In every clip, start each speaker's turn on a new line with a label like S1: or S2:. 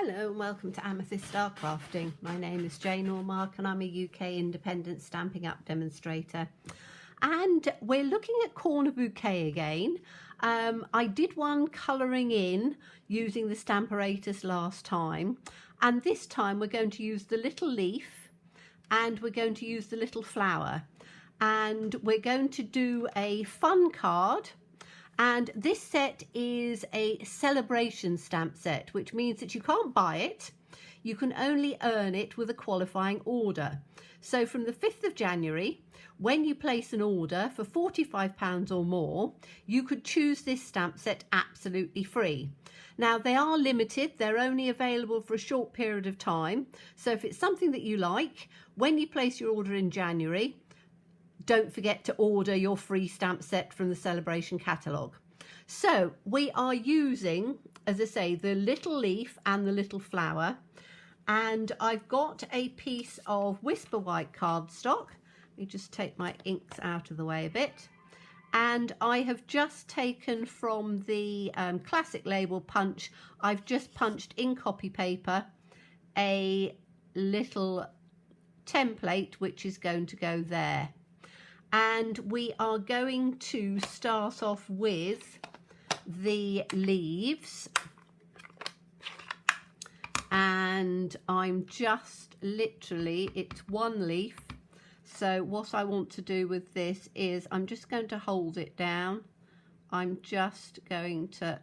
S1: Hello and welcome to Amethyst Star Crafting. My name is Jane Ormark and I'm a UK independent Stampin' Up demonstrator. And we're looking at Corner Bouquet again. I did one colouring in using the Stamparatus last time, and this time we're going to use the little leaf and we're going to use the little flower, and we're going to do a fun card. And this set is a celebration stamp set, which means that you can't buy it. You can only earn it with a qualifying order. So from the 5th of January, when you place an order for £45 or more, you could choose this stamp set absolutely free. Now, they are limited. They're only available for a short period of time. So if it's something that you like, when you place your order in January, don't forget to order your free stamp set from the Celebration catalogue. So we are using, as I say, the little leaf and the little flower. And I've got a piece of Whisper White cardstock. Let me just take my inks out of the way a bit. And I have just taken from the classic label punch, I've just punched in copy paper a little template which is going to go there. And we are going to start off with the leaves, and I'm just literally, it's one leaf. So what I want to do with this is I'm just going to hold it down. I'm just going to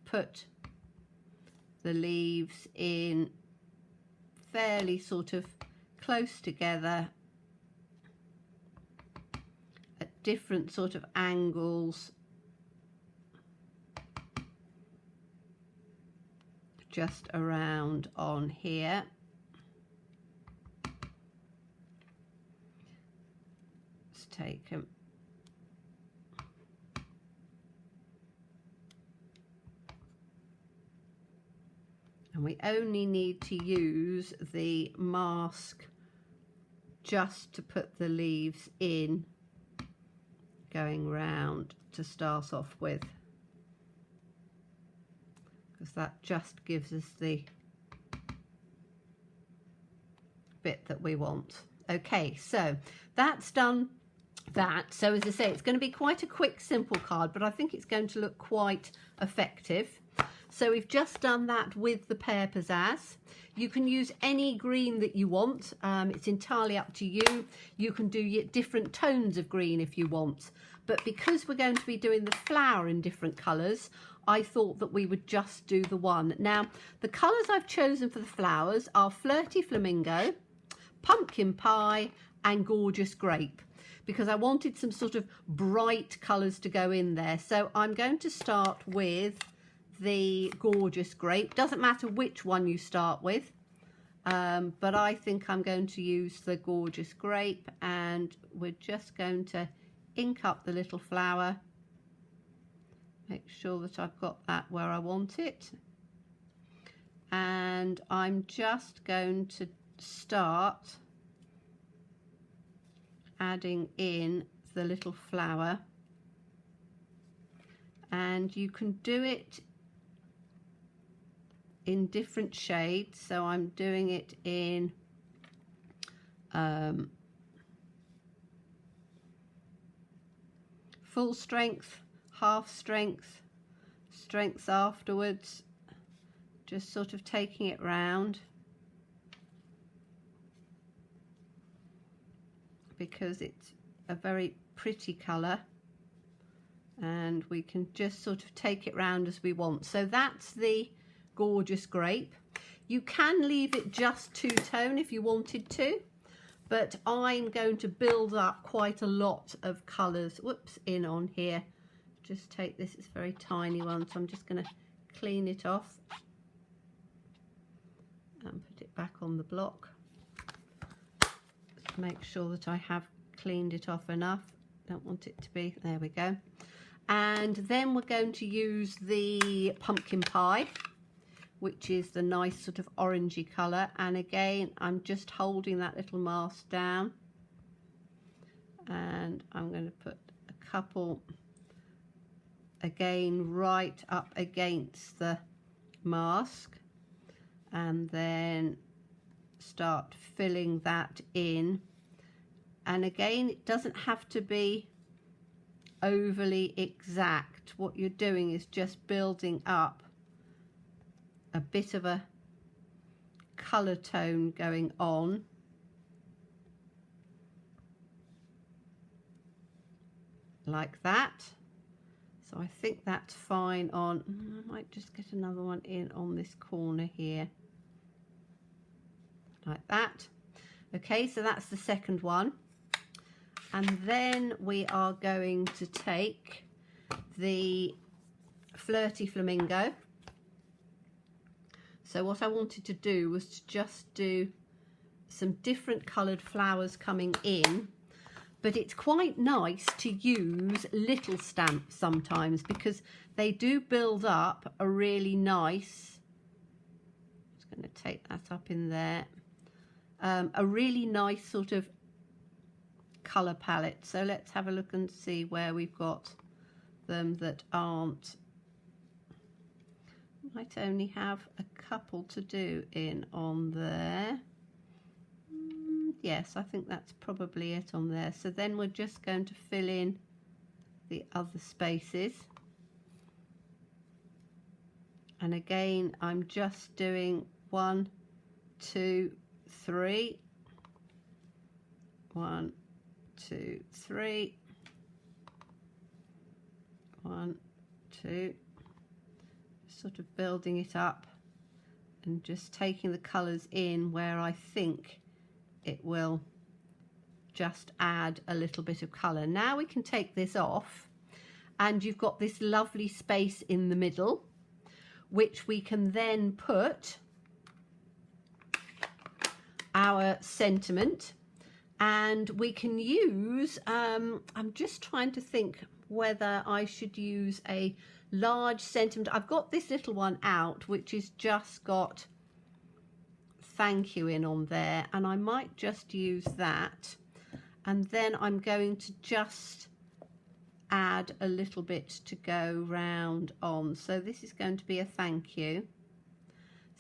S1: put the leaves in fairly sort of close together, different sort of angles, just around on here. Let's take them. And we only need to use the mask just to put the leaves in, going round to start off with, because that just gives us the bit that we want. Okay, so that's done that. So as I say, it's going to be quite a quick, simple card, but I think it's going to look quite effective. So we've just done that with the Pear Pizzazz. You can use any green that you want. It's entirely up to you. You can do different tones of green if you want. But because we're going to be doing the flower in different colours, I thought that we would just do the one. Now, the colours I've chosen for the flowers are Flirty Flamingo, Pumpkin Pie and Gorgeous Grape, because I wanted some sort of bright colours to go in there. So I'm going to start with the Gorgeous Grape. Doesn't matter which one you start with, but I think I'm going to use the Gorgeous Grape, and we're just going to ink up the little flower. Make sure that I've got that where I want it, and I'm just going to start adding in the little flower, and you can do it in different shades. So I'm doing it in full strength, half strength, strength afterwards, just sort of taking it round, because it's a very pretty colour, and we can just sort of take it round as we want. So that's the Gorgeous Grape. You can leave it just two-tone if you wanted to, but I'm going to build up quite a lot of colours, whoops, in on here. Just take this, it's a very tiny one, so I'm just going to clean it off and put it back on the block. Just make sure that I have cleaned it off enough. Don't want it to be, there we go. And then we're going to use the Pumpkin Pie, which is the nice sort of orangey colour, and again I'm just holding that little mask down, and I'm going to put a couple again right up against the mask, and then start filling that in. And again, it doesn't have to be overly exact. What you're doing is just building up a bit of a colour tone going on. Like that. So I think that's fine on, I might just get another one in on this corner here. Like that. Okay, so that's the second one. And then we are going to take the Flirty Flamingo. So what I wanted to do was to just do some different coloured flowers coming in, but it's quite nice to use little stamps sometimes because they do build up a really nice, I'm just going to take that up in there, a really nice sort of colour palette. So let's have a look and see where we've got them that aren't, might only have a couple to do in on there. Yes, I think that's probably it on there. So then we're just going to fill in the other spaces. And again, I'm just doing 1, 2, 3. 1, 2, 3. 1, 2. Sort of building it up and just taking the colours in where I think it will just add a little bit of colour. Now we can take this off and you've got this lovely space in the middle which we can then put our sentiment, and we can use, I'm just trying to think whether I should use a large sentiment. I've got this little one out which is just got thank you in on there, and I might just use that, and then I'm going to just add a little bit to go round on. So this is going to be a thank you.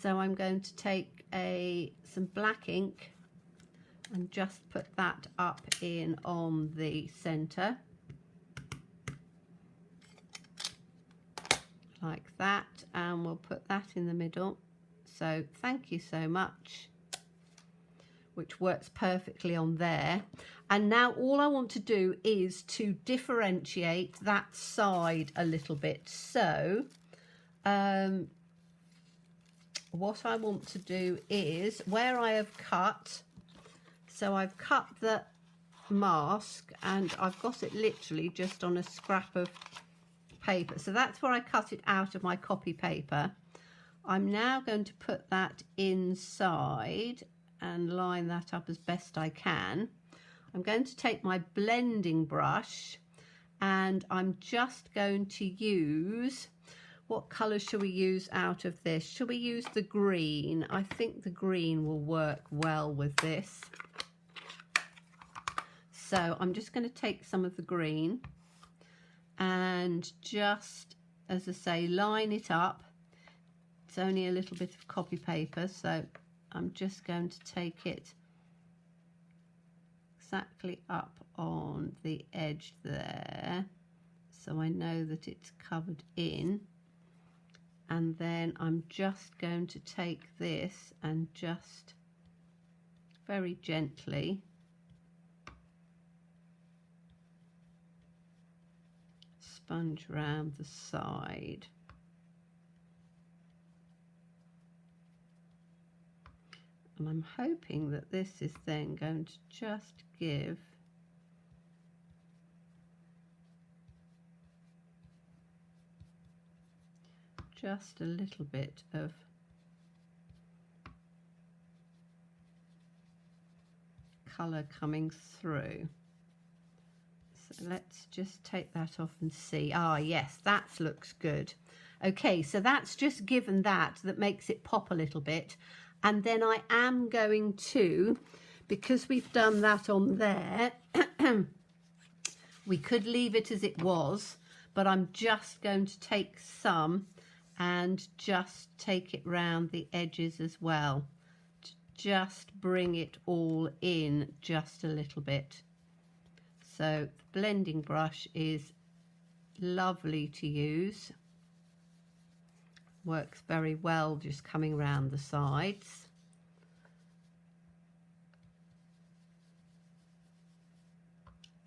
S1: So I'm going to take some black ink and just put that up in on the center like that, and we'll put that in the middle. So thank you so much, which works perfectly on there. And now all I want to do is to differentiate that side a little bit. So what I want to do is where I have cut, so I've cut the mask and I've got it literally just on a scrap of paper. So that's where I cut it out of my copy paper. I'm now going to put that inside and line that up as best I can. I'm going to take my blending brush and I'm just going to use, what colour shall we use out of this? Shall we use the green? I think the green will work well with this. So I'm just going to take some of the green and just, as I say, line it up. It's only a little bit of copy paper, so I'm just going to take it exactly up on the edge there, so I know that it's covered in. And then I'm just going to take this and just very gently sponge around the side. And I'm hoping that this is then going to just give just a little bit of colour coming through. So let's just take that off and see. Ah, yes, that looks good. Okay, so that's just given that makes it pop a little bit. And then I am going to, because we've done that on there, we could leave it as it was, but I'm just going to take some and just take it round the edges as well. Just bring it all in just a little bit. So the blending brush is lovely to use. Works very well just coming around the sides.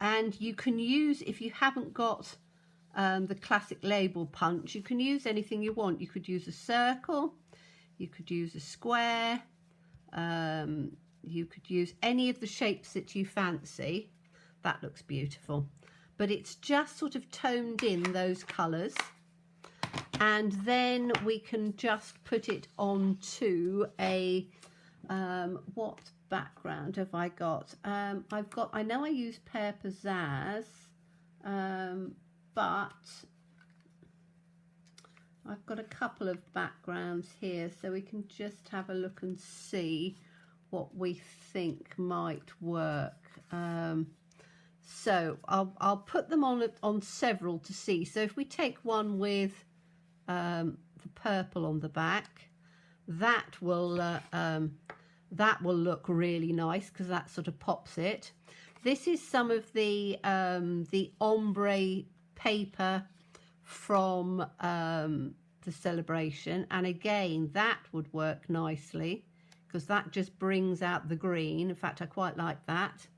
S1: And you can use, if you haven't got the classic label punch, you can use anything you want. You could use a circle, you could use a square, you could use any of the shapes that you fancy. That looks beautiful, but it's just sort of toned in those colours, and then we can just put it onto a what background have I got? I know I use Pear Pizzazz, but I've got a couple of backgrounds here, so we can just have a look and see what we think might work. So I'll put them on several to see. So if we take one with the purple on the back, that will look really nice because that sort of pops it. This is some of the ombre paper from the Celebration, and again that would work nicely because that just brings out the green. In fact, I quite like that.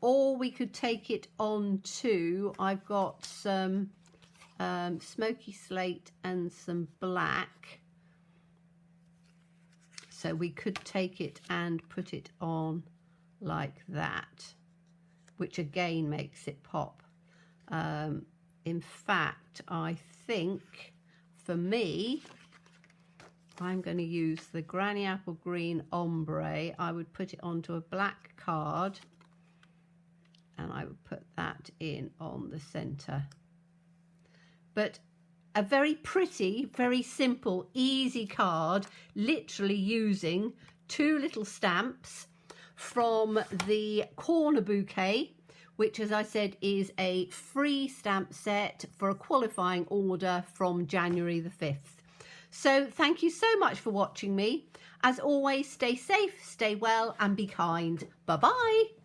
S1: Or we could take it on to, I've got some smoky slate and some black, so we could take it and put it on like that, which again makes it pop. In fact, I think for me, I'm going to use the Granny Apple Green Ombre. I would put it onto a black card and I would put that in on the center. But a very pretty, very simple, easy card, literally using two little stamps from the Corner Bouquet, which, as I said, is a free stamp set for a qualifying order from January the 5th. So thank you so much for watching me. As always, stay safe, stay well, and be kind. Bye-bye.